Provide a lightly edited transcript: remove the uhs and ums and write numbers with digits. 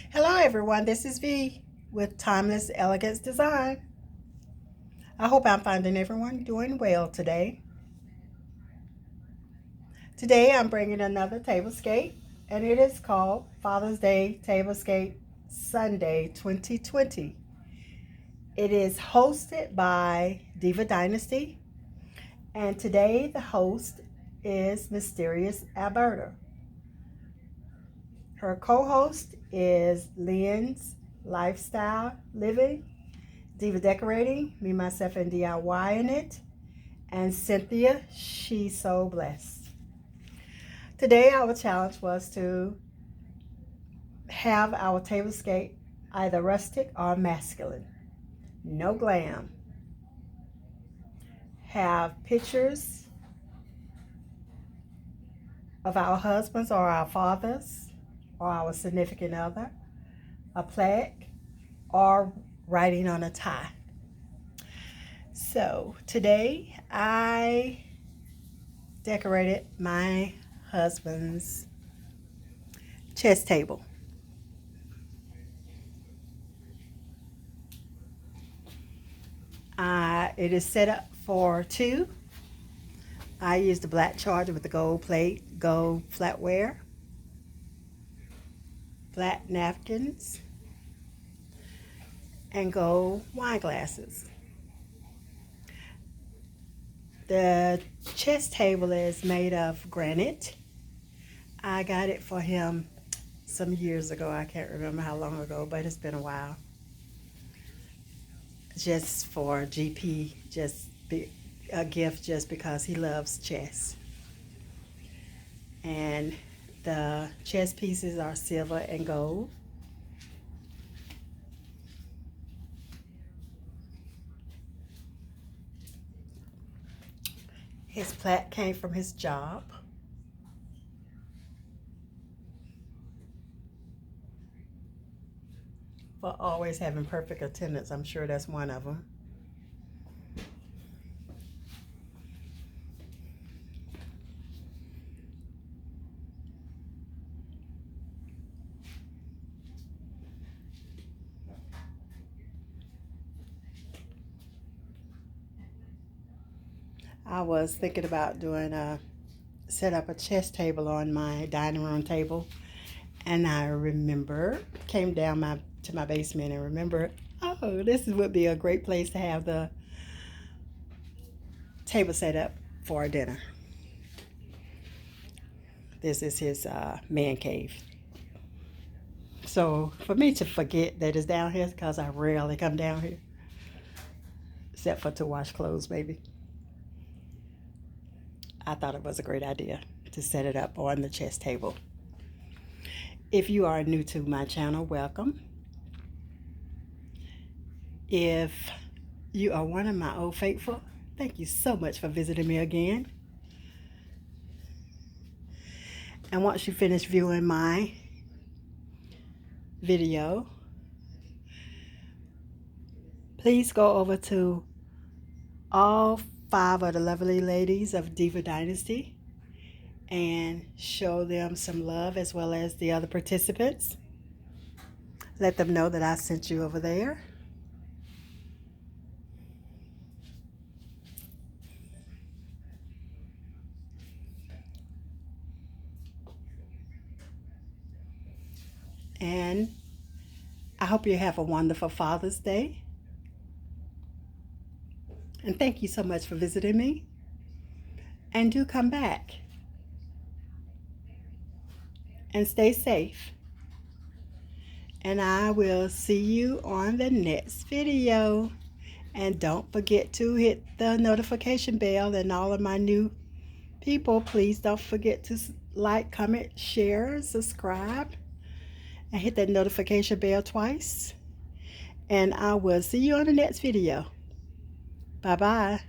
Hello everyone, this is V with Timeless Elegance Design. I hope I'm finding everyone doing well today. Today I'm bringing another tablescape and it is called Father's Day Tablescape Sunday 2020. It is hosted by DIVA Dynasty and today the host is Mysterious Alberta. Her co-host is Lynn's Lifestyle Living, DIVA Decorating, Me, Myself, and DIY in it, and Cynthia Shesobless. Today our challenge was to have our tablescape either rustic or masculine. No glam. Have pictures of our husbands or our fathers or our significant other, a plaque, or writing on a tie. So today I decorated my husband's chess table. It is set up for two. I used the black charger with the gold plate, gold flatware, flat napkins, and gold wine glasses. The chess table is made of granite. I got it for him some years ago. I can't remember how long ago, but it's been a while. Just for GP, a gift just because he loves chess. And the chess pieces are silver and gold. His plaque came from his job. For always having perfect attendance, I'm sure that's one of them. I was thinking about set up a chess table on my dining room table, and I came down to my basement and remembered, oh, this would be a great place to have the table set up for dinner. This is his man cave. So for me to forget that it's down here, because I rarely come down here, except for to wash clothes, maybe. I thought it was a great idea to set it up on the chess table. If you are new to my channel, welcome. If you are one of my old faithful, thank you so much for visiting me again. And once you finish viewing my video, please go over to all 5 of the lovely ladies of DIVA Dynasty and show them some love, as well as the other participants. Let them know that I sent you over there. And I hope you have a wonderful Father's Day. And thank you so much for visiting me. And do come back. And stay safe. And I will see you on the next video. And don't forget to hit the notification bell. And all of my new people, please don't forget to like, comment, share, subscribe, and hit that notification bell twice. And I will see you on the next video. Bye-bye.